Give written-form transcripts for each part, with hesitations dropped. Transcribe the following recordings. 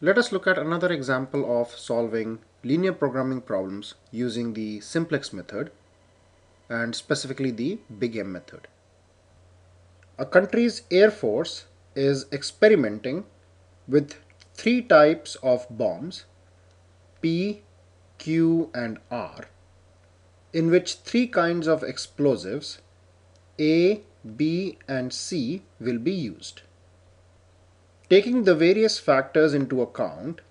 Let us look at another example of solving linear programming problems using the simplex method and specifically the big M method. A country's air force is experimenting with three types of bombs P, Q and R, in which three kinds of explosives A, B and C will be used. Taking the various factors into account,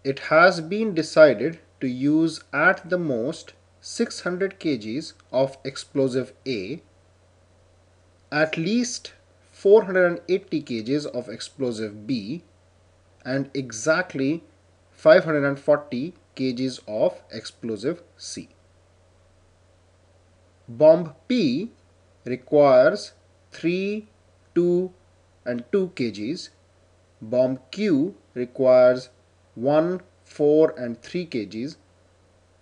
it has been decided to use at the most 600 kgs of explosive A, at least 480 kgs of explosive B, and exactly 540 kgs of explosive C. Bomb P requires 3, 2 and 2 kgs. Bomb Q requires 1, 4 and 3 kgs,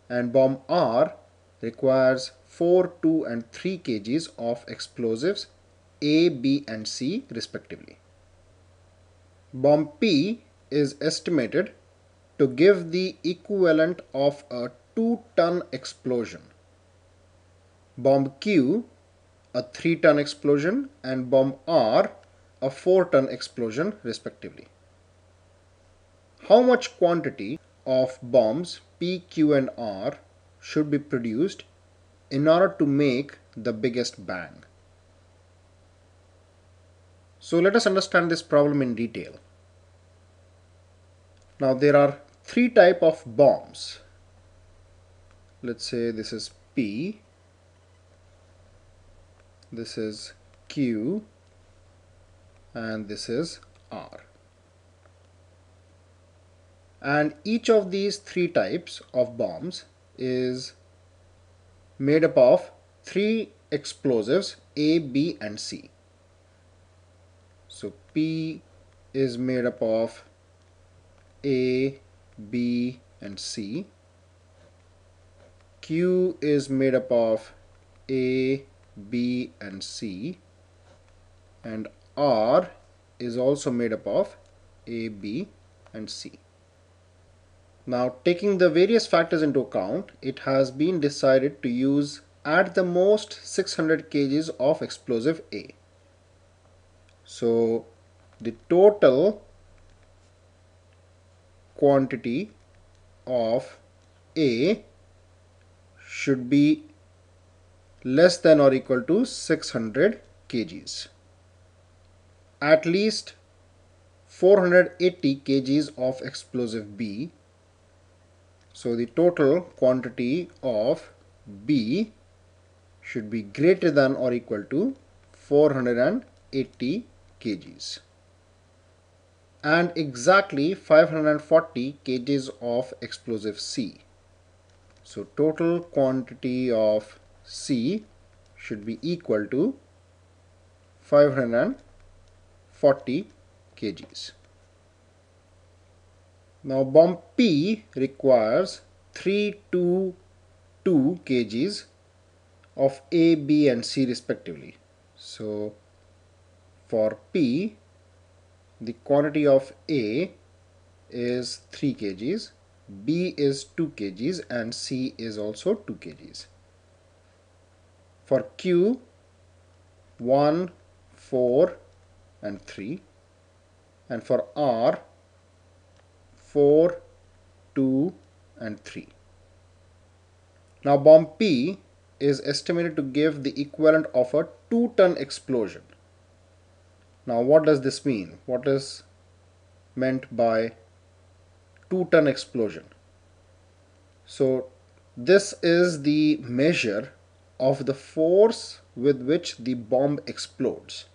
and bomb R requires 4, 2 and 3 kgs of explosives A, B and C respectively. Bomb P is estimated to give the equivalent of a 2-ton explosion. Bomb Q a 3-ton explosion and bomb R a 4-ton explosion respectively. How much quantity of bombs P, Q and R should be produced in order to make the biggest bang? So let us understand this problem in detail. Now there are three types of bombs. Let's say this is P, this is Q and this is R. And each of these three types of bombs is made up of three explosives A, B and C. So P is made up of A, B and C. Q is made up of A, B and C, and R is also made up of A, B and C. Now taking the various factors into account, it has been decided to use at the most 600 kgs of explosive A. So the total quantity of A should be less than or equal to 600 kgs. At least 480 kgs of explosive B. So the total quantity of B should be greater than or equal to 480 kgs. And exactly 540 kgs of explosive C. So total quantity of C should be equal to 540 kgs. Now bomb P requires 3, 2, 2 kgs of A, B and C respectively. So for P, the quantity of A is 3 kgs, B is 2 kgs and C is also 2 kgs. For Q, 1, 4 and 3, and for R, 4, 2 and 3. Now bomb P is estimated to give the equivalent of a 2-ton explosion. Now what does this mean? What is meant by 2-ton explosion? So this is the measure of the force with which the bomb explodes.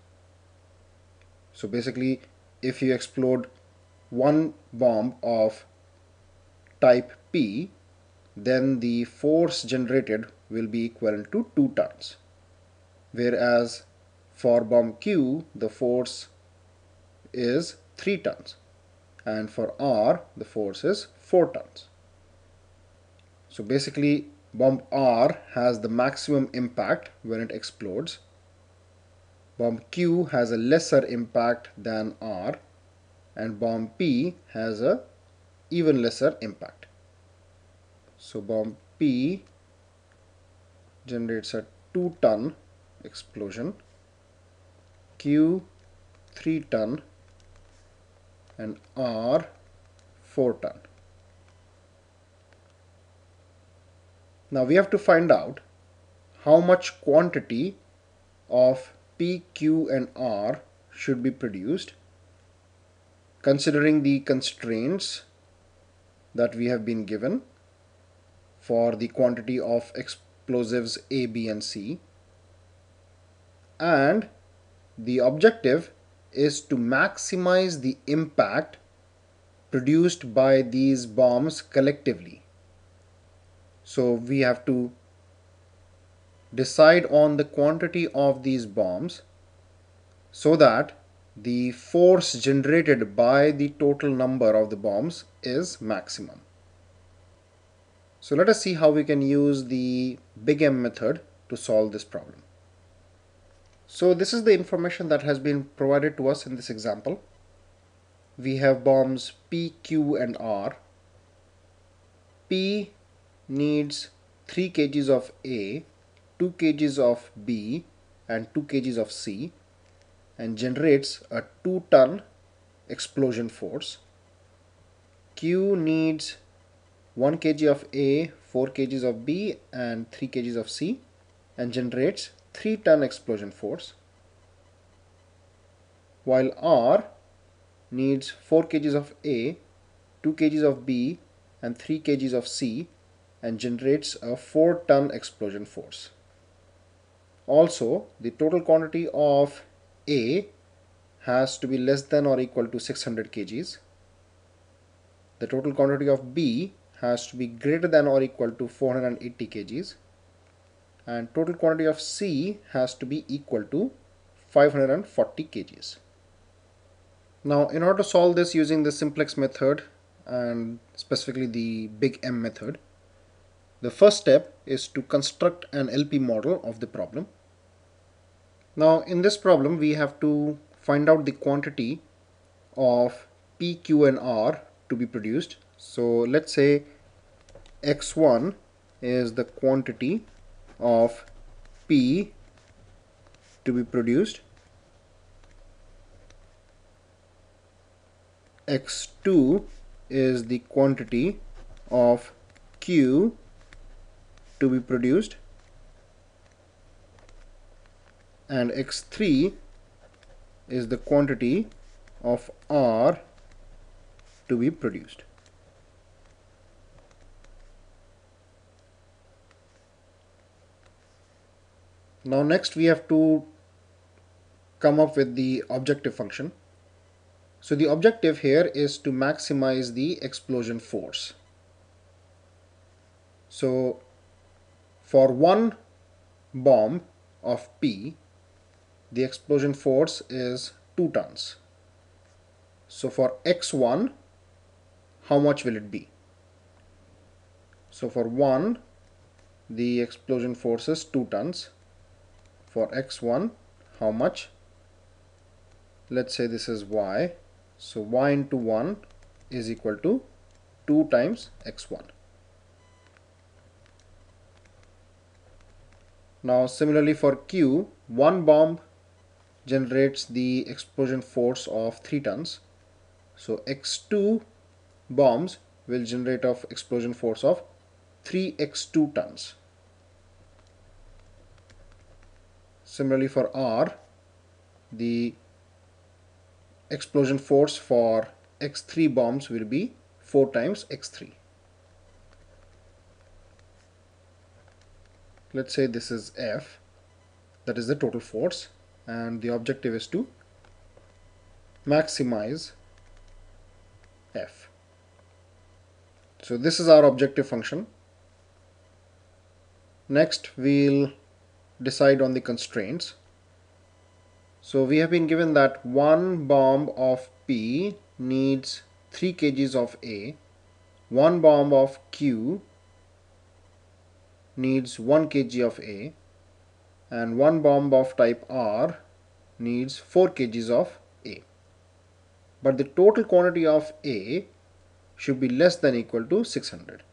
So basically, if you explode one bomb of type P, then the force generated will be equivalent to 2 tons. Whereas for bomb Q, the force is 3 tons. And for R, the force is 4 tons. So basically, bomb R has the maximum impact when it explodes. Bomb Q has a lesser impact than R. and bomb P has a even lesser impact. So bomb P generates a 2-ton explosion, Q 3-ton, and R 4-ton. Now we have to find out how much quantity of P, Q, and R should be produced considering the constraints that we have been given for the quantity of explosives A, B, and C, and the objective is to maximize the impact produced by these bombs collectively. So we have to decide on the quantity of these bombs so that the force generated by the total number of the bombs is maximum. So let us see how we can use the big M method to solve this problem. So this is the information that has been provided to us in this example. We have bombs P, Q, and R. P needs 3 kgs of A, 2 kgs of B, and 2 kgs of C, and generates a 2-ton explosion force. Q needs 1 kg of A, 4 kgs of B, and 3 kgs of C, and generates 3-ton explosion force, while R needs 4 kgs of A, 2 kgs of B, and 3 kgs of C, and generates a 4-ton explosion force. Also, the total quantity of A has to be less than or equal to 600 kgs. The total quantity of B has to be greater than or equal to 480 kgs, and total quantity of C has to be equal to 540 kgs. Now in order to solve this using the simplex method and specifically the big M method, the first step is to construct an LP model of the problem. Now in this problem we have to find out the quantity of P, Q, and R to be produced. So let's say x1 is the quantity of P to be produced, x2 is the quantity of Q to be produced, and x3 is the quantity of R to be produced. Now next we have to come up with the objective function. So the objective here is to maximize the explosion force. So for one bomb of P, the explosion force is 2 tons. So for x1, how much will it be? So for 1, the explosion force is 2 tons. For x1, how much? Let's say this is y. So y into 1 is equal to 2 times x1. Now similarly for Q, one bomb generates the explosion force of 3 tons. So x2 bombs will generate of explosion force of 3x2 tons. Similarly for R, the explosion force for x3 bombs will be 4 times x3. Let's say this is F, that is the total force, and the objective is to maximize F. So this is our objective function. Next we'll decide on the constraints. So we have been given that one bomb of P needs 3 kgs of A, one bomb of Q needs 1 kg of A, and one bomb of type R needs 4 kgs of A. but the total quantity of A should be less than equal to 600.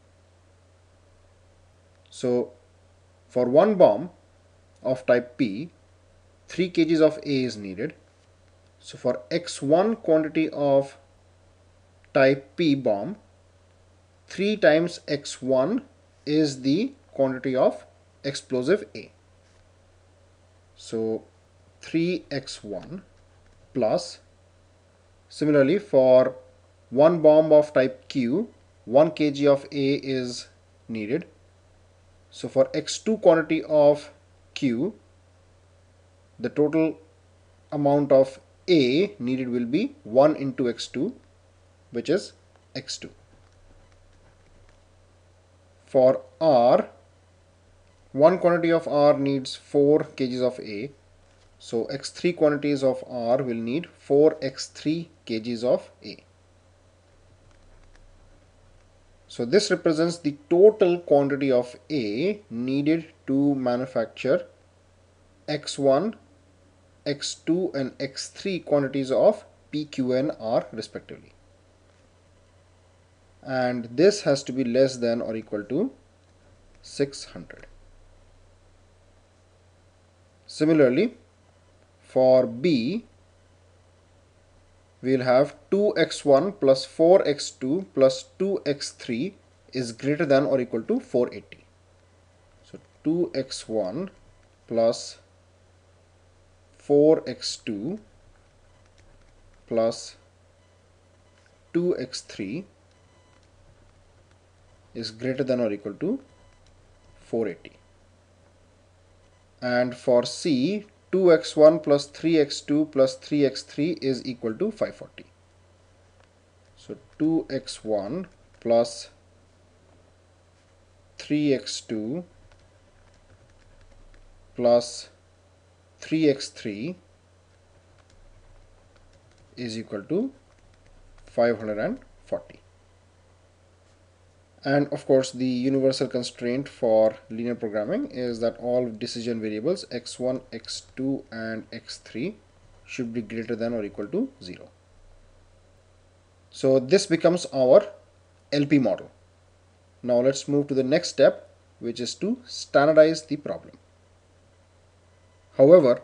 So for one bomb of type P, 3 kgs of A is needed. So for X1 quantity of type P bomb, 3 times X1 is the quantity of explosive A. So 3x1 plus, similarly for one bomb of type Q, 1 kg of A is needed. So for x2 quantity of Q, the total amount of A needed will be 1 into x2, which is x2. For R, one quantity of R needs 4 kgs of A. So x3 quantities of R will need 4x3 kgs of A. So this represents the total quantity of A needed to manufacture x1, x2 and x3 quantities of P, Q and R respectively. And this has to be less than or equal to 600. Similarly, for B, we will have 2x1 plus 4x2 plus 2x3 is greater than or equal to 480. So 2x1 plus 4x2 plus 2x3 is greater than or equal to 480. And for C, 2x1 plus 3x2 plus 3x3 is equal to 540. So 2x1 plus 3x2 plus 3x3 is equal to 540. And of course, the universal constraint for linear programming is that all decision variables x1, x2 and x3 should be greater than or equal to 0. So this becomes our LP model. Now let's move to the next step, which is to standardize the problem. However,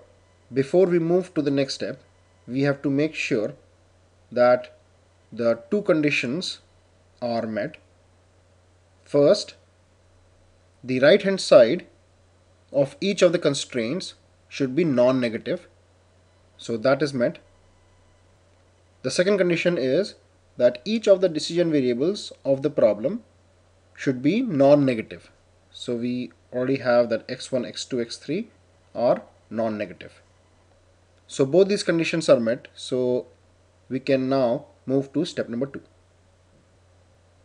before we move to the next step, we have to make sure that the two conditions are met. First, the right hand side of each of the constraints should be non-negative, so that is met. The second condition is that each of the decision variables of the problem should be non-negative, so we already have that x1, x2, x3 are non-negative. So both these conditions are met, so we can now move to step number 2.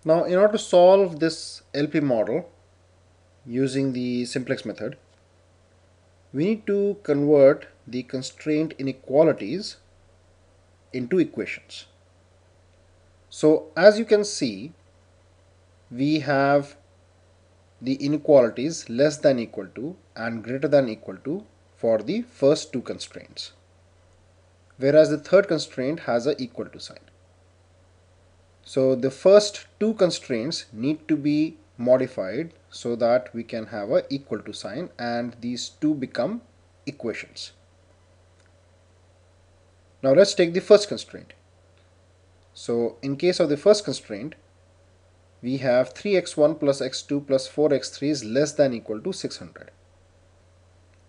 Now, in order to solve this LP model using the simplex method, we need to convert the constraint inequalities into equations. So as you can see, we have the inequalities less than equal to and greater than equal to for the first two constraints, whereas the third constraint has an equal to sign. So the first two constraints need to be modified so that we can have an equal to sign and these two become equations. Now let's take the first constraint. So in case of the first constraint, we have 3x1 plus x2 plus 4x3 is less than equal to 600.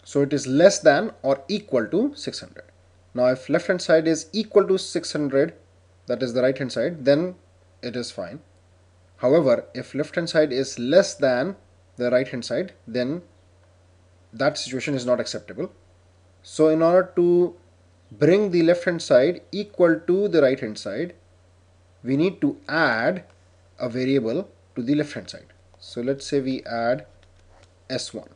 So it is less than or equal to 600. Now if left hand side is equal to 600, that is the right hand side, then it is fine. However, if left hand side is less than the right hand side, then that situation is not acceptable. So in order to bring the left hand side equal to the right hand side, we need to add a variable to the left hand side. So let's say we add s1.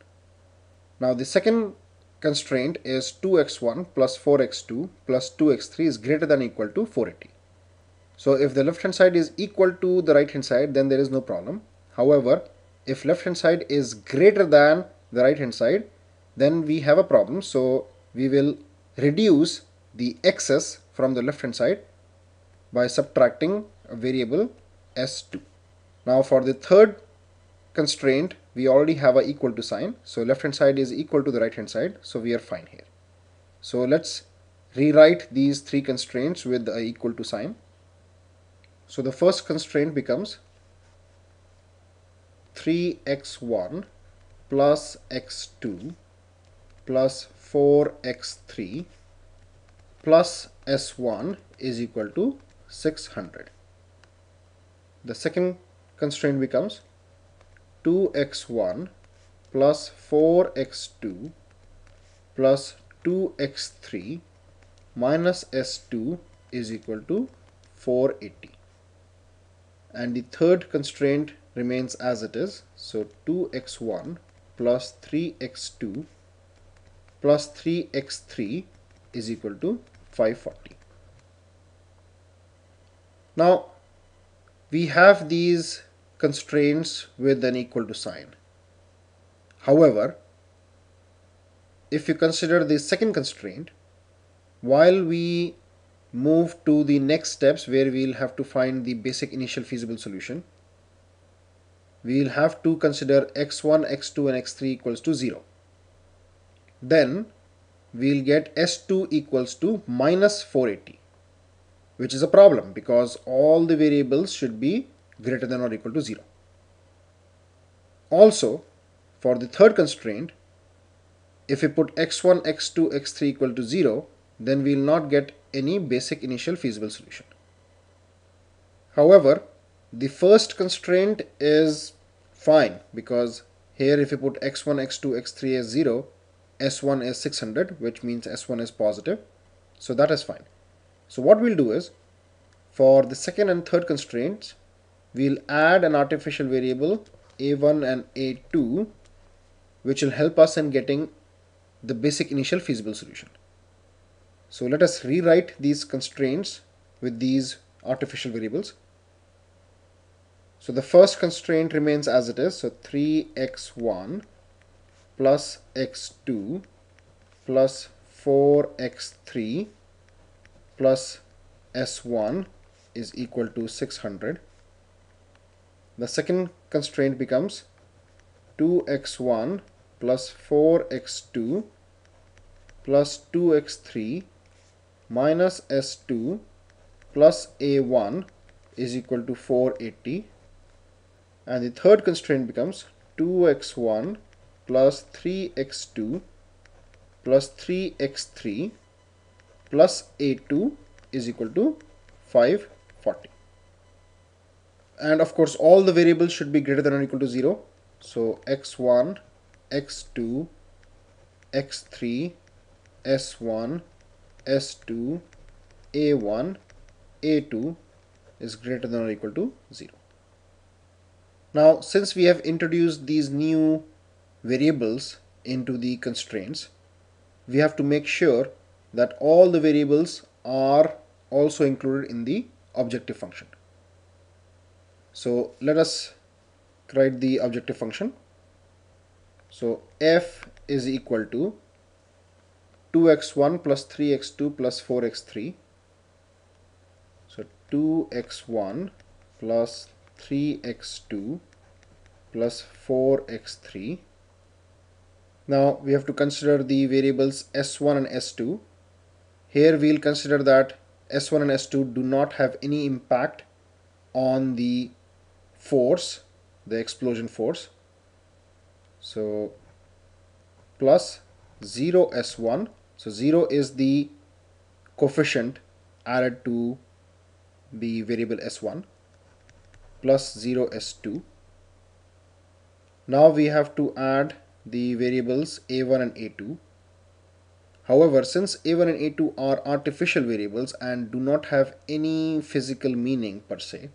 Now the second constraint is 2x1 plus 4x2 plus 2x3 is greater than or equal to 480. So if the left hand side is equal to the right hand side, then there is no problem. However, if left hand side is greater than the right hand side, then we have a problem. So we will reduce the excess from the left hand side by subtracting a variable s2. Now for the third constraint, we already have a equal to sign, so left hand side is equal to the right hand side, so we are fine here. So let's rewrite these three constraints with a equal to sign. So the first constraint becomes 3x1 plus x2 plus 4x3 plus s1 is equal to 600. The second constraint becomes 2x1 plus 4x2 plus 2x3 minus s2 is equal to 480. And the third constraint remains as it is, so 2x1 plus 3x2 plus 3x3 is equal to 540. Now we have these constraints with an equal to sign. However, if you consider the second constraint, while we move to the next steps where we'll have to find the basic initial feasible solution, we'll have to consider x1, x2 and x3 equals to 0. Then we'll get s2 equals to minus 480, which is a problem because all the variables should be greater than or equal to 0. Also, for the third constraint, if we put x1, x2, x3 equal to 0, then we will not get any basic initial feasible solution. However, the first constraint is fine because here if you put x1, x2, x3 as 0, s1 is 600, which means s1 is positive, so that is fine. So what we'll do is, for the second and third constraints, we'll add an artificial variable a1 and a2, which will help us in getting the basic initial feasible solution. So let us rewrite these constraints with these artificial variables. So the first constraint remains as it is, so 3x1 plus x2 plus 4x3 plus s1 is equal to 600. The second constraint becomes 2x1 plus 4x2 plus 2x3 minus s2 plus a1 is equal to 480. And the third constraint becomes 2x1 plus 3x2 plus 3x3 plus a2 is equal to 540. And of course all the variables should be greater than or equal to 0. So x1, x2, x3, s1, s2, a1, a2 is greater than or equal to 0. Now since we have introduced these new variables into the constraints, we have to make sure that all the variables are also included in the objective function. So let us write the objective function. So f is equal to 2x1 plus 3x2 plus 4x3. So 2x1 plus 3x2 plus 4x3. Now we have to consider the variables s1 and s2. Here we'll consider that s1 and s2 do not have any impact on the force, the explosion force. So plus 0 s1, so 0 is the coefficient added to the variable s1, plus 0 s2. Now we have to add the variables a1 and a2. However, since a1 and a2 are artificial variables and do not have any physical meaning per se,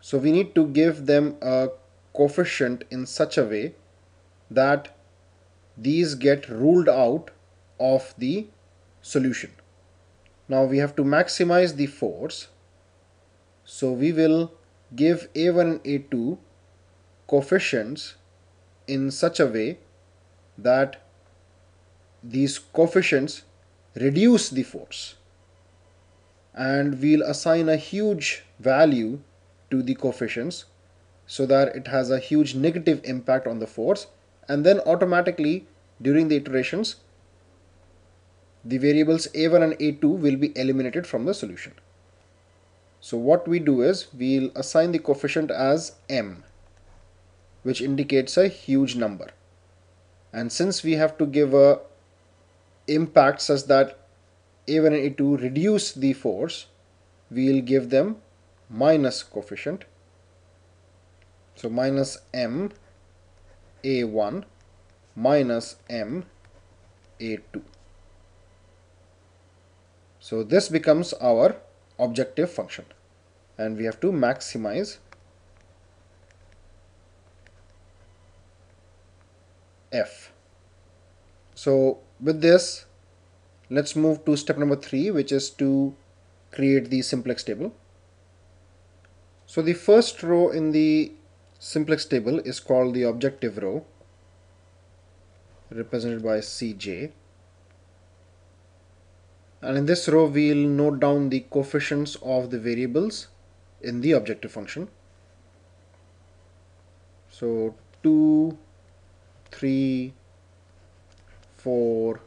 so we need to give them a coefficient in such a way that these get ruled out of the solution. Now we have to maximize the force, so we will give a1 and a2 coefficients in such a way that these coefficients reduce the force, and we'll assign a huge value to the coefficients so that it has a huge negative impact on the force, and then automatically during the iterations the variables a1 and a2 will be eliminated from the solution. So what we do is we'll assign the coefficient as m, which indicates a huge number, and since we have to give a impact such that a1 and a2 reduce the force, we'll give them minus coefficient. So minus m a1 minus m a2. So this becomes our objective function, and we have to maximize f. So with this, let's move to step number 3, which is to create the simplex table. So the first row in the simplex table is called the objective row, represented by Cj. And in this row, we'll note down the coefficients of the variables in the objective function. So 2, 3, 4,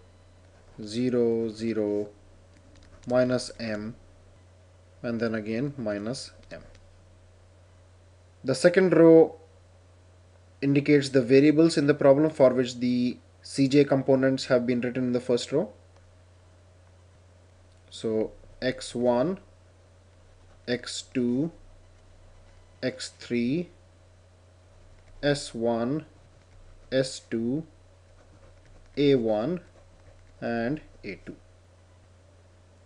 0, 0, minus m, and then again minus m. The second row indicates the variables in the problem for which the Cj components have been written in the first row. So x1, x2, x3, s1, s2, a1 and a2.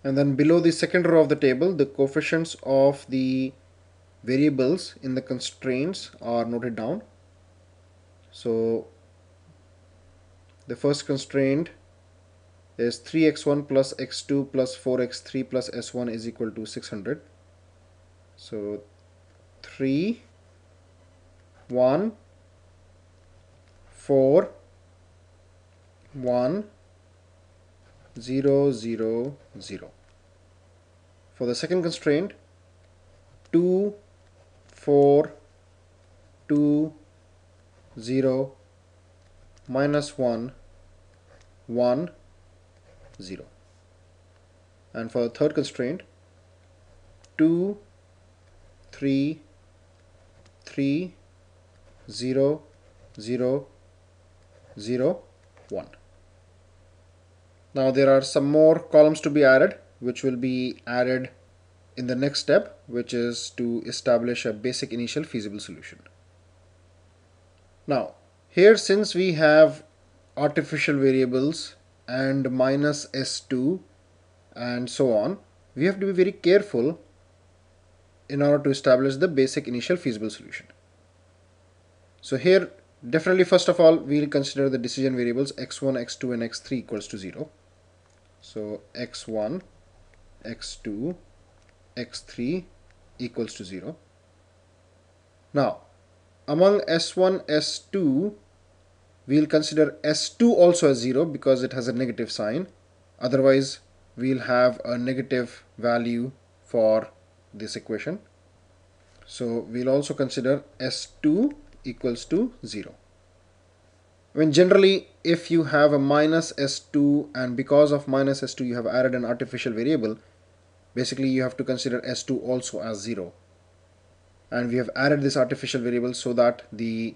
And then below the second row of the table, the coefficients of the variables in the constraints are noted down. So the first constraint is 3x1 plus x2 plus 4x3 plus s1 is equal to 600. So 3, 1, 4, 1, 0, 0, 0. For the second constraint, 2, 4, 2, 0, minus 1, 1, 0. And for the third constraint, 2, 3, 3, 0, 0, 0, 1. Now there are some more columns to be added, which will be added in the next step, which is to establish a basic initial feasible solution. Now here, since we have artificial variables and minus s2 and so on, we have to be very careful in order to establish the basic initial feasible solution. So here, definitely first of all, we'll consider the decision variables x1, x2 and x3 equals to 0. So x1, x2, x3 equals to 0. Now among s1, s2, we'll consider s2 also as 0 because it has a negative sign. Otherwise, we'll have a negative value for this equation. So we'll also consider s2 equals to 0. I mean, generally, if you have a minus s2 and because of minus s2 you have added an artificial variable, basically you have to consider s2 also as 0. And we have added this artificial variable so that the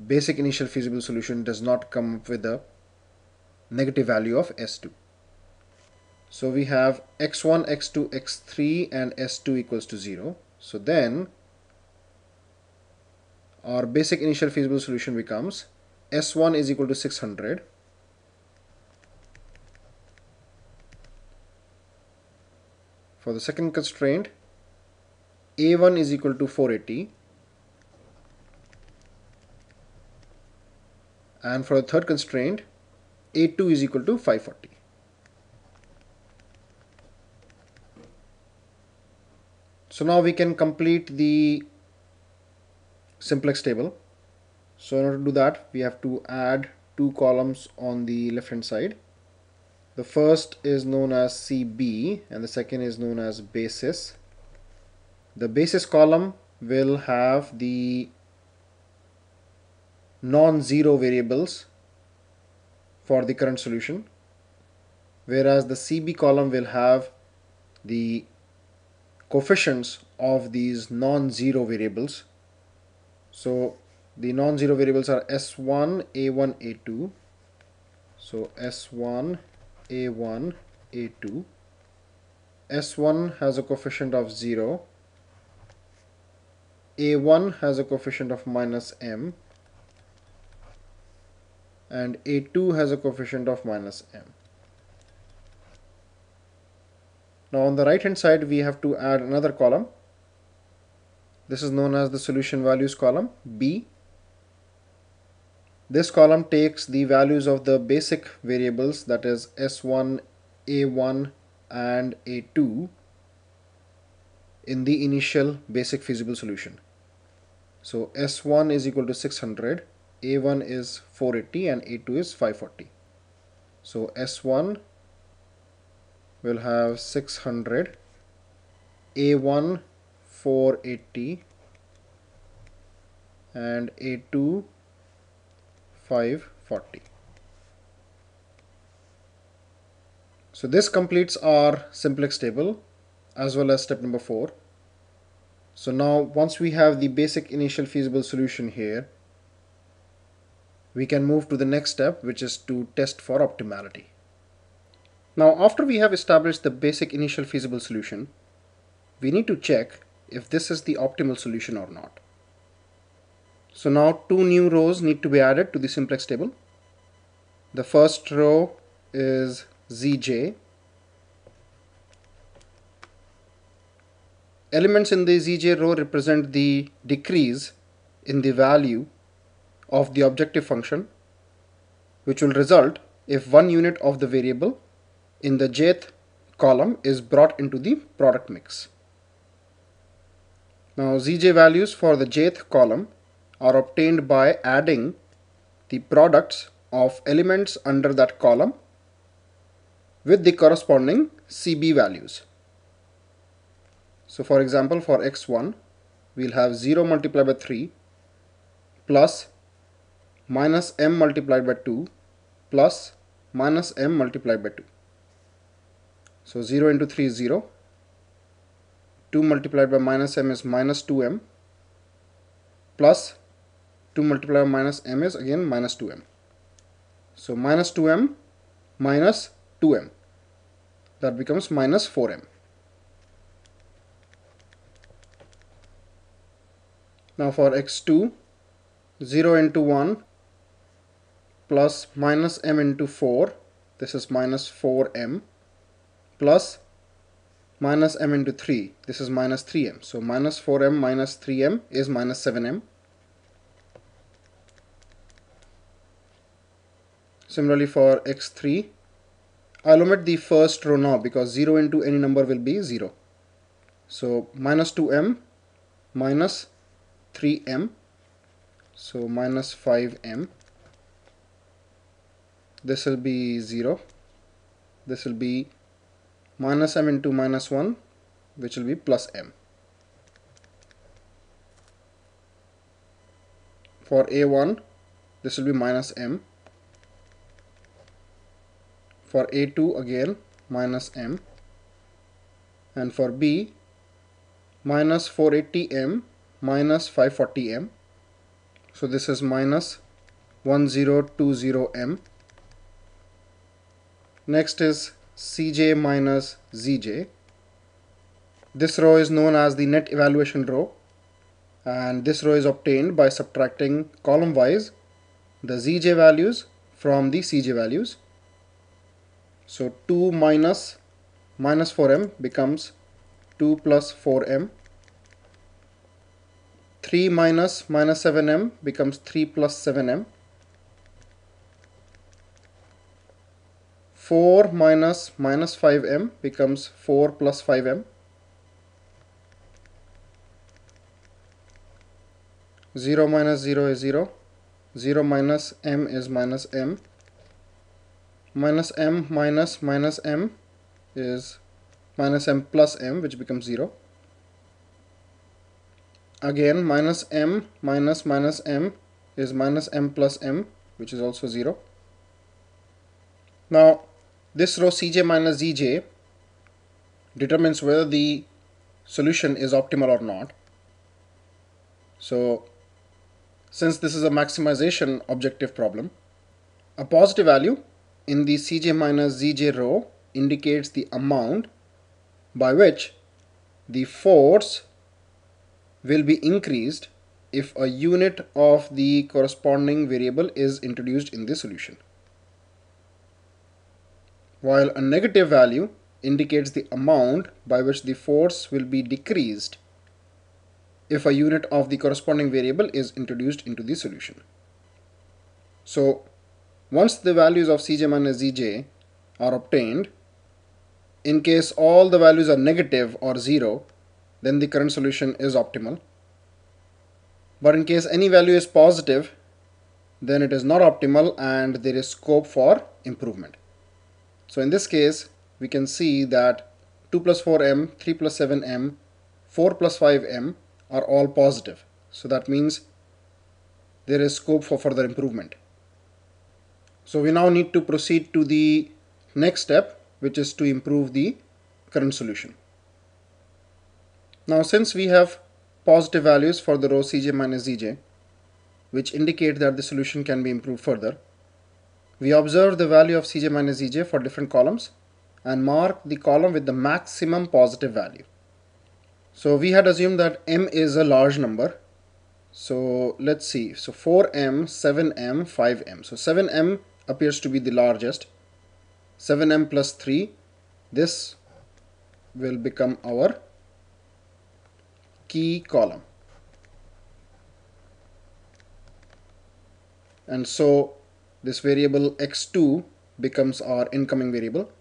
basic initial feasible solution does not come up with a negative value of s2. So we have x1, x2, x3 and s2 equals to 0. So then our basic initial feasible solution becomes s1 is equal to 600, for the second constraint a1 is equal to 480, and for the third constraint a2 is equal to 540. So now we can complete the simplex table. So in order to do that, we have to add two columns on the left hand side. The first is known as CB and the second is known as basis. The basis column will have the non-zero variables for the current solution, whereas the CB column will have the coefficients of these non-zero variables. So the non-zero variables are S1, A1, A2. So S1, A1, A2. S1 has a coefficient of 0. A1 has a coefficient of minus m. And A2 has a coefficient of minus m. Now on the right hand side we have to add another column. This is known as the solution values column, B. This column takes the values of the basic variables, that is S1, A1 and A2 in the initial basic feasible solution. So S1 is equal to 600, A1 is 480 and A2 is 540. So S1 will have 600, A1 480 and A2 540. So this completes our simplex table as well as step number 4. So now once we have the basic initial feasible solution here, we can move to the next step, which is to test for optimality. Now after we have established the basic initial feasible solution, we need to check if this is the optimal solution or not. So now 2 new rows need to be added to the simplex table. The first row is Zj. Elements in the Zj row represent the decrease in the value of the objective function, which will result if one unit of the variable in the jth column is brought into the product mix. Now Zj values for the jth column are obtained by adding the products of elements under that column with the corresponding CB values. So for example, for x1 we'll have 0 multiplied by 3 plus minus m multiplied by 2 plus minus m multiplied by 2. So 0 into 3 is 0. 2 multiplied by minus m is minus 2m plus 2 multiplied by minus m is again minus 2m. So minus 2m minus 2m, that becomes minus 4m. Now for x2, 0 into 1 plus minus m into 4, this is minus 4m, plus minus m into 3, this is minus 3m. So minus 4m minus 3m is minus 7m. Similarly for x3, I'll omit the first row now because 0 into any number will be 0. So minus 2m minus 3m, so minus 5m. This will be 0. This will be minus m into minus 1, which will be plus m. For a1, this will be minus m. For a2 again minus m. And for b, minus 480m minus 540m. So this is minus 1020m. Next is Cj minus Zj. This row is known as the net evaluation row, and this row is obtained by subtracting column wise the Zj values from the Cj values. So 2 minus minus 4m becomes 2 plus 4m. 3 minus minus 7m becomes 3 plus 7m. 4 minus minus 5m becomes 4 plus 5m. 0 minus 0 is 0. 0 minus m is minus m. minus m minus minus m is minus m plus m, which becomes 0. Again, minus m minus minus m is minus m plus m, which is also 0. Now, this row Cj minus Zj determines whether the solution is optimal or not. So, since this is a maximization objective problem, a positive value in the Cj minus Zj row indicates the amount by which the force will be increased if a unit of the corresponding variable is introduced in the solution, while a negative value indicates the amount by which the force will be decreased if a unit of the corresponding variable is introduced into the solution. So once the values of Cj minus Zj are obtained, in case all the values are negative or 0, then the current solution is optimal. But in case any value is positive, then it is not optimal and there is scope for improvement. So in this case, we can see that 2 plus 4m, 3 plus 7m, 4 plus 5m are all positive. So that means there is scope for further improvement. So we now need to proceed to the next step, which is to improve the current solution. Now, since we have positive values for the row Cj minus Zj, which indicate that the solution can be improved further, we observe the value of Cj minus Zj for different columns and mark the column with the maximum positive value. So we had assumed that m is a large number. So let's see. So 4m, 7m, 5m. So 7m appears to be the largest. 7m plus 3, this will become our key column. And so this variable x2 becomes our incoming variable.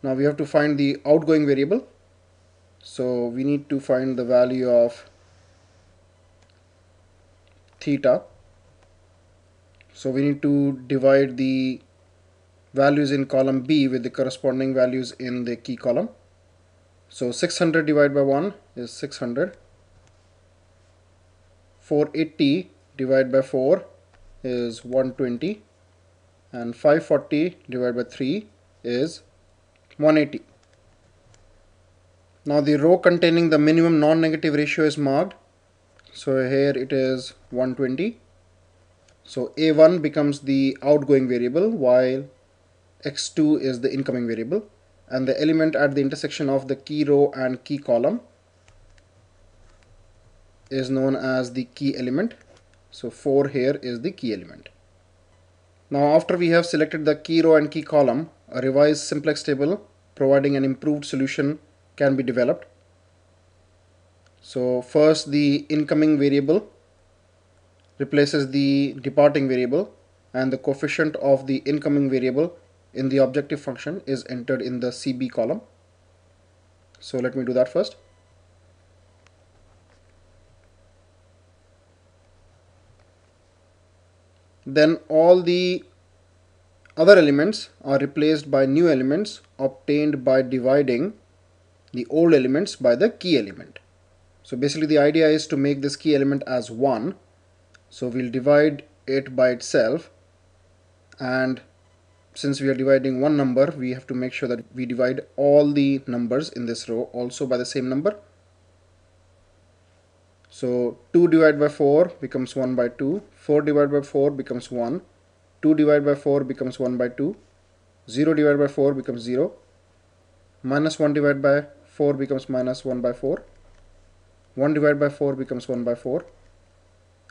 Now we have to find the outgoing variable. So we need to find the value of theta. So we need to divide the values in column B with the corresponding values in the key column. So 600 divided by 1 is 600. 480 divided by 4 is 120. And 540 divided by 3 is 180. Now the row containing the minimum non-negative ratio is marked. So here it is 120. So A1 becomes the outgoing variable while x2 is the incoming variable, and the element at the intersection of the key row and key column is known as the key element. So 4 here is the key element. Now after we have selected the key row and key column, a revised simplex table providing an improved solution can be developed. So first, the incoming variable replaces the departing variable, and the coefficient of the incoming variable in the objective function is entered in the CB column. So let me do that first. Then all the other elements are replaced by new elements obtained by dividing the old elements by the key element. So basically the idea is to make this key element as 1. So we'll divide it by itself, and since we are dividing one number, we have to make sure that we divide all the numbers in this row also by the same number. So 2 divided by 4 becomes 1 by 2, 4 divided by 4 becomes 1, 2 divided by 4 becomes 1 by 2, 0 divided by 4 becomes 0, minus 1 divided by 4 becomes minus 1 by 4, 1 divided by 4 becomes 1 by 4,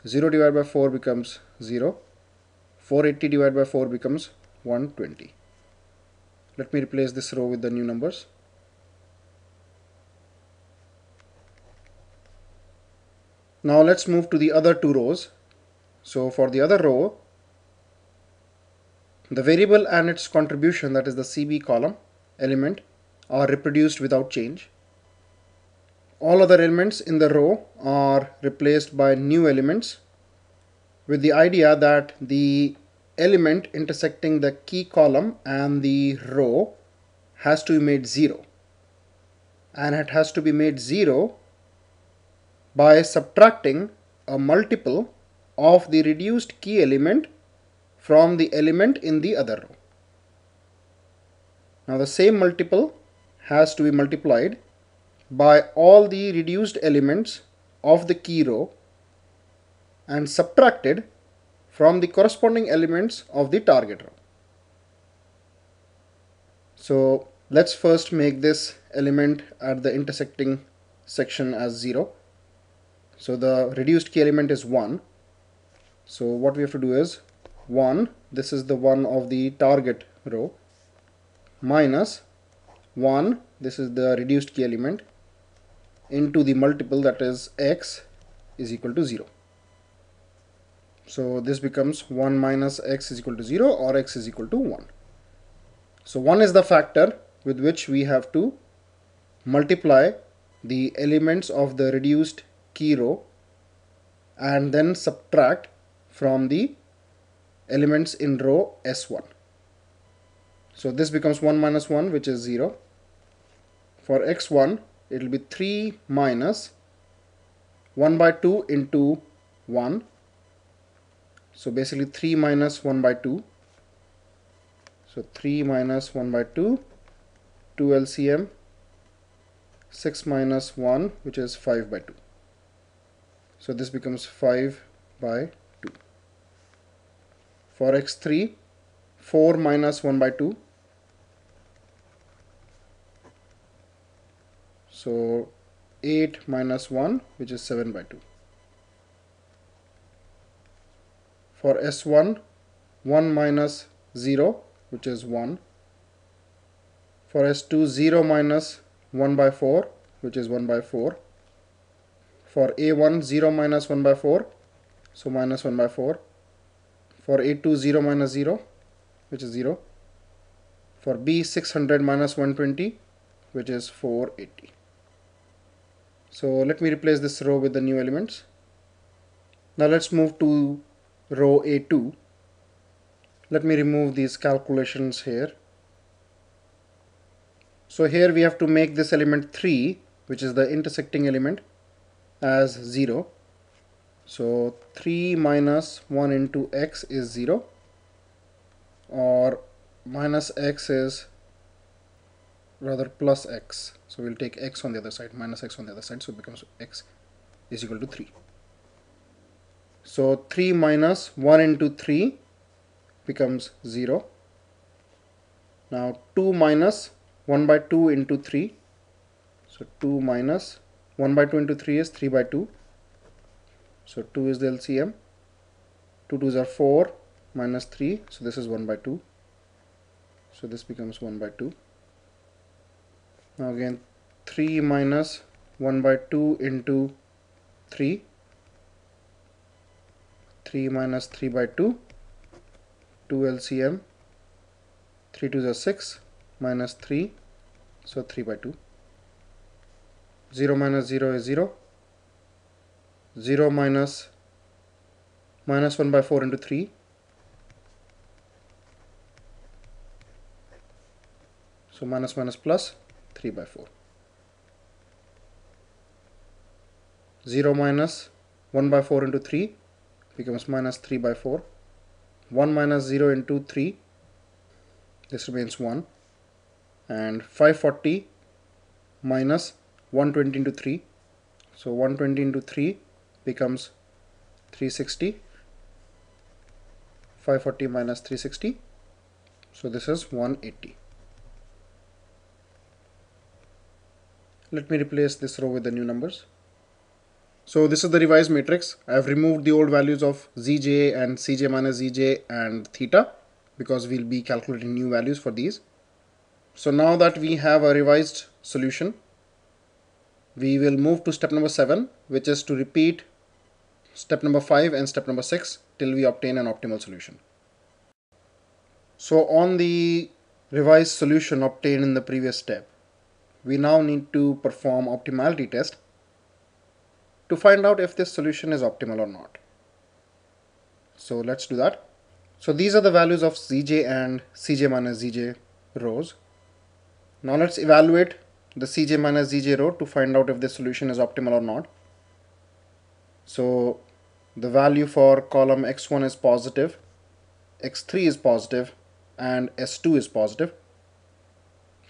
0 divided by 4 becomes 0, 480 divided by 4 becomes 120. Let me replace this row with the new numbers. Now let's move to the other two rows. So for the other row, the variable and its contribution, that is the CB column element, are reproduced without change. All other elements in the row are replaced by new elements, with the idea that the element intersecting the key column and the row has to be made 0, and it has to be made 0 by subtracting a multiple of the reduced key element from the element in the other row. Now the same multiple has to be multiplied by all the reduced elements of the key row and subtracted from the corresponding elements of the target row. So let's first make this element at the intersecting section as 0. So the reduced key element is 1. So what we have to do is 1, this is the one of the target row, minus 1, this is the reduced key element, into the multiple, that is x, is equal to 0. So this becomes 1 minus x is equal to 0, or x is equal to 1. So 1 is the factor with which we have to multiply the elements of the reduced key row and then subtract from the elements in row S1. So this becomes 1 minus 1, which is 0. For x1, it will be 3 minus 1 by 2 into 1. So basically 3 minus 1 by 2. So 3 minus 1 by 2, 2 LCM, 6 minus 1, which is 5 by 2. So this becomes 5 by 2. For x3, 4 minus 1 by 2. So 8 minus 1, which is 7 by 2. For S1, 1 minus 0, which is 1. For S2, 0 minus 1 by 4, which is 1 by 4. For A1, 0 minus 1 by 4, so minus 1 by 4. For A2, 0 minus 0, which is 0. For B, 600 minus 120, which is 480. So let me replace this row with the new elements. Now let's move to row A2. Let me remove these calculations here. So here we have to make this element 3, which is the intersecting element, as 0. So 3 minus 1 into x is 0, or minus x is rather plus x. So we'll take x on the other side, minus x on the other side, so it becomes x is equal to 3. So 3 minus 1 into 3 becomes 0. Now 2 minus 1 by 2 into 3. So 2 minus 1 by 2 into 3 is 3 by 2. So 2 is the LCM. 2 2s are 4 minus 3. So this is 1 by 2. So this becomes 1 by 2. Now again 3 minus 1 by 2 into 3. 3 minus 3 by 2. 2 LCM. 3 2s are 6 minus 3. So 3 by 2. 0 minus 0 is 0. 0 minus 1 by 4 into 3. So minus minus plus 3 by 4. 0 minus 1 by 4 into 3 becomes minus 3 by 4. 1 minus 0 into 3, this remains 1. And 540 minus 120 into 3. So 120 into 3 becomes 360. 540 minus 360. So this is 180. Let me replace this row with the new numbers. So this is the revised matrix. I have removed the old values of zj and cj minus zj and theta because we'll be calculating new values for these. So now that we have a revised solution, we will move to step number 7, which is to repeat step number 5 and step number 6 till we obtain an optimal solution. So on the revised solution obtained in the previous step, we now need to perform optimality test to find out if this solution is optimal or not. So let's do that. So these are the values of Cj and Cj minus Zj rows. Now let's evaluate the Cj minus Zj row to find out if the solution is optimal or not. So the value for column x1 is positive, x3 is positive, and s2 is positive.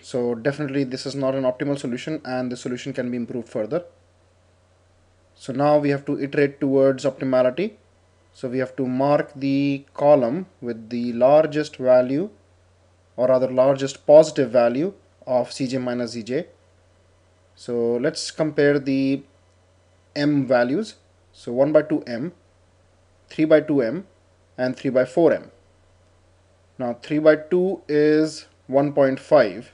So definitely this is not an optimal solution and the solution can be improved further. So now we have to iterate towards optimality. So we have to mark the column with the largest value, or rather largest positive value of Cj minus Zj. So let's compare the m values. So 1 by 2 m, 3 by 2 m, and 3 by 4 m. Now 3 by 2 is 1.5,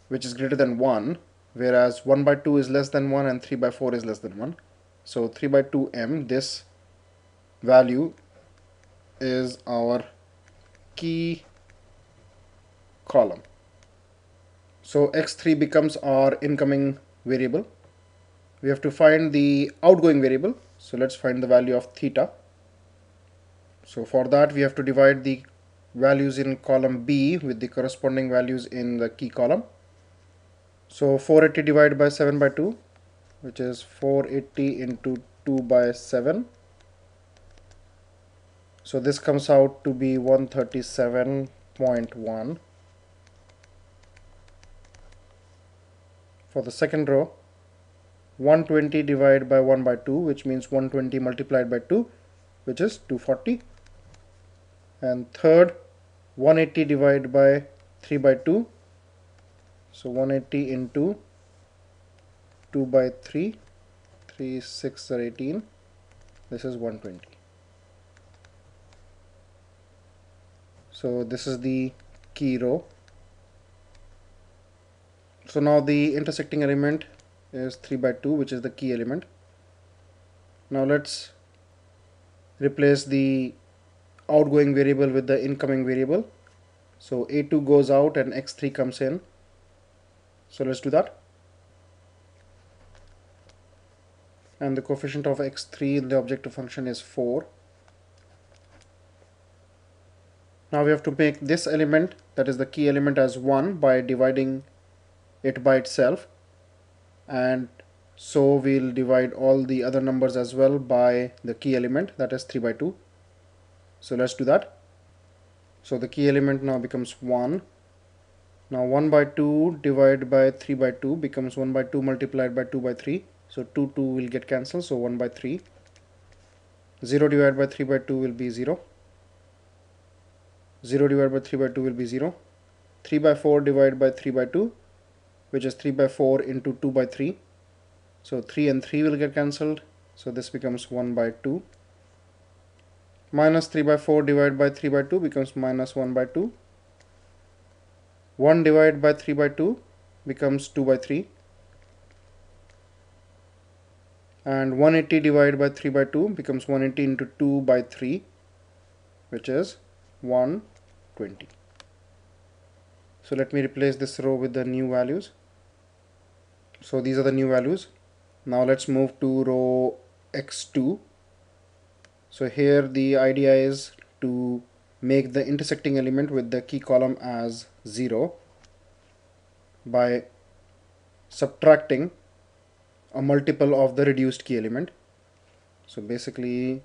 which is greater than 1, whereas 1 by 2 is less than 1 and 3 by 4 is less than 1. So 3 by 2 m, this value is our key column. So x3 becomes our incoming variable. We have to find the outgoing variable. So let's find the value of theta. So for that we have to divide the values in column B with the corresponding values in the key column. So 480 divided by 7 by 2, which is 480 into 2 by 7. So this comes out to be 137.1. For the second row, 120 divided by 1 by 2, which means 120 multiplied by 2, which is 240. And third, 180 divided by 3 by 2. So 180 into 2 by 3, 3 6 are 18. This is 120. So this is the key row. So now the intersecting element is 3 by 2, which is the key element. Now let's replace the outgoing variable with the incoming variable. So a2 goes out and x3 comes in. So let's do that. And the coefficient of x3 in the objective function is 4. Now we have to make this element, that is the key element, as 1 by dividing it by itself, and so we'll divide all the other numbers as well by the key element, that is 3 by 2. So let's do that. So the key element now becomes 1. Now 1 by 2 divided by 3 by 2 becomes 1 by 2 multiplied by 2 by 3. So 2 will get cancelled, so 1 by 3. 0 divided by 3 by 2 will be 0. 0 divided by 3 by 2 will be 0. 3 by 4 divided by 3 by 2, which is 3 by 4 into 2 by 3. So 3 and 3 will get cancelled. So this becomes 1 by 2. Minus 3 by 4 divided by 3 by 2 becomes minus 1 by 2. 1 divided by 3 by 2 becomes 2 by 3. And 180 divided by 3 by 2 becomes 180 into 2 by 3, which is 120. So let me replace this row with the new values. So these are the new values. Now let's move to row x2. So here the idea is to make the intersecting element with the key column as 0 by subtracting a multiple of the reduced key element. So basically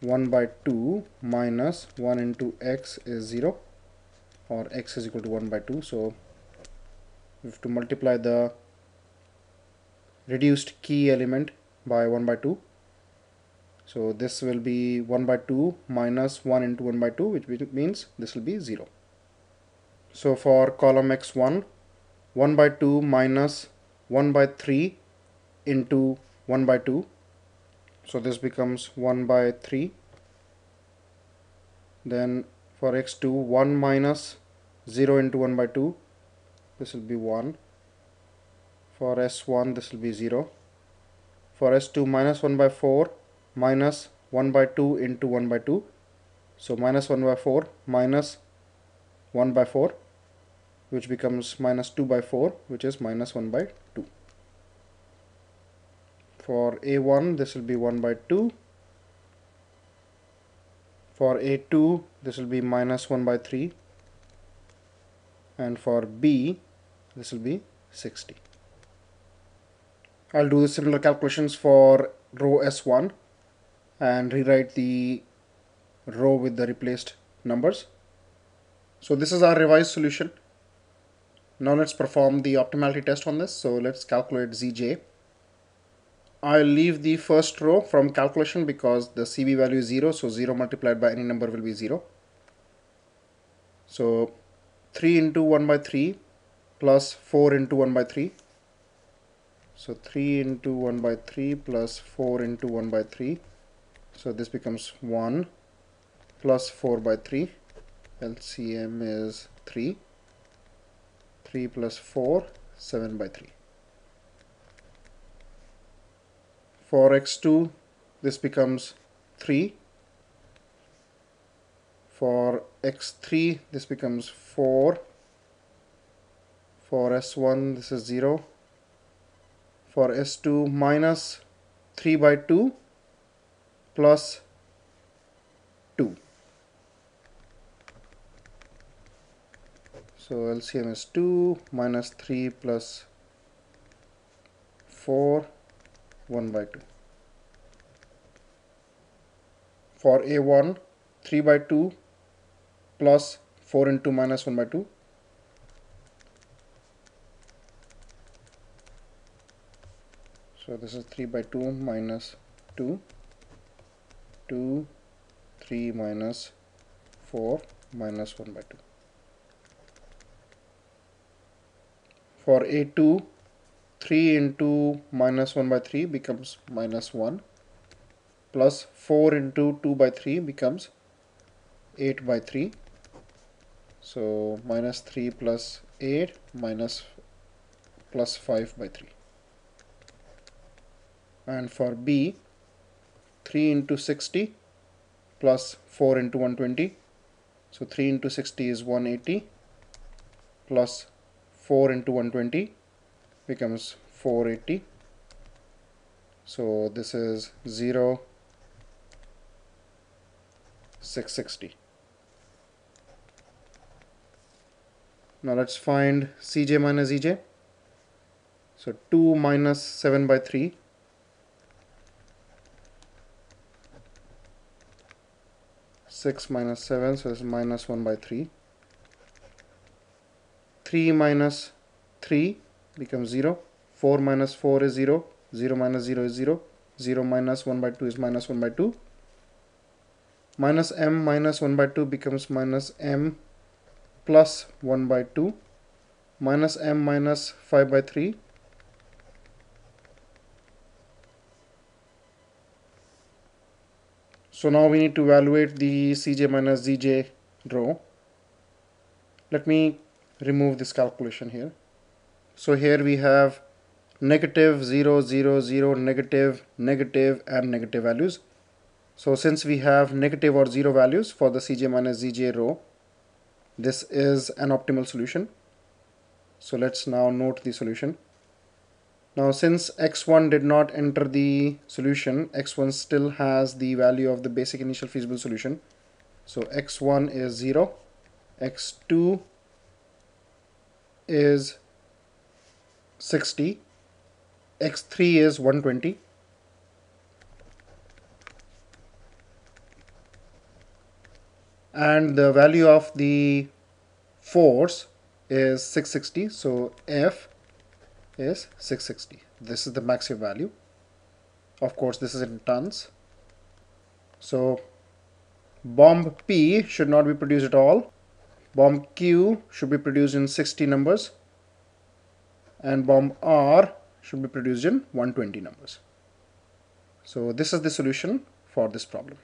1 by 2 minus 1 into x is 0, or x is equal to 1 by 2. So we have to multiply the reduced key element by 1 by 2. So this will be 1 by 2 minus 1 into 1 by 2, which means this will be 0. So for column x1, 1 by 2 minus 1 by 3 into 1 by 2. So this becomes 1 by 3. Then for x2, 1 minus 0 into 1 by 2, this will be 1. For s1, this will be 0. For s2, minus 1 by 4 minus 1 by 2 into 1 by 2. So minus 1 by 4 minus 1 by 4, which becomes minus 2 by 4, which is minus 1 by 2. For a1, this will be 1 by 2. For A2, this will be minus 1 by 3, and for B, this will be 60. I'll do similar calculations for row S1 and rewrite the row with the replaced numbers. So this is our revised solution. Now let's perform the optimality test on this. So let's calculate Zj. I'll leave the first row from calculation because the CB value is 0, so 0 multiplied by any number will be 0. So 3 into 1 by 3 plus 4 into 1 by 3. So 3 into 1 by 3 plus 4 into 1 by 3. So this becomes 1 plus 4 by 3. LCM is 3. 3 plus 4, 7 by 3. For x2, this becomes 3. For x3, this becomes 4. For s1, this is 0. For s2, minus 3 by 2 plus 2. So LCM is 2 minus 3 plus 4, 1 by 2. For A1, 3 by 2 plus 4 into minus 1 by 2. So this is 3 by 2 minus 2, 2, 3 minus 4 minus 1 by 2. For A2, 3 into minus 1 by 3 becomes minus 1, plus 4 into 2 by 3 becomes 8 by 3. So minus 3 plus 8 minus plus 5 by 3. And for B, 3 into 60 plus 4 into 120. So 3 into 60 is 180 plus 4 into 120 becomes 480. So this is 0, 660. Now let's find Cj minus Ej. So 2 minus 7 by 3. Six minus 7, so it's minus 1 by 3. 3 minus 3 becomes 0. 4 minus 4 is 0. 0 minus 0 is 0. 0 minus 1 by 2 is minus 1 by 2. Minus m minus 1 by 2 becomes minus m plus 1 by 2. Minus m minus 5 by 3. So now we need to evaluate the Cj minus Zj row. Let me remove this calculation here. So here we have negative, 0, 0, 0, negative, negative, and negative values. So since we have negative or 0 values for the Cj minus Zj row, this is an optimal solution. So let's now note the solution. Now since x1 did not enter the solution, x1 still has the value of the basic initial feasible solution. So x1 is 0, x2 is 60, x3 is 120, and the value of the force is 660. So F is 660. This is the maximum value. Of course, this is in tons. So bomb P should not be produced at all. Bomb Q should be produced in 60 numbers, and bomb R should be produced in 120 numbers. So this is the solution for this problem.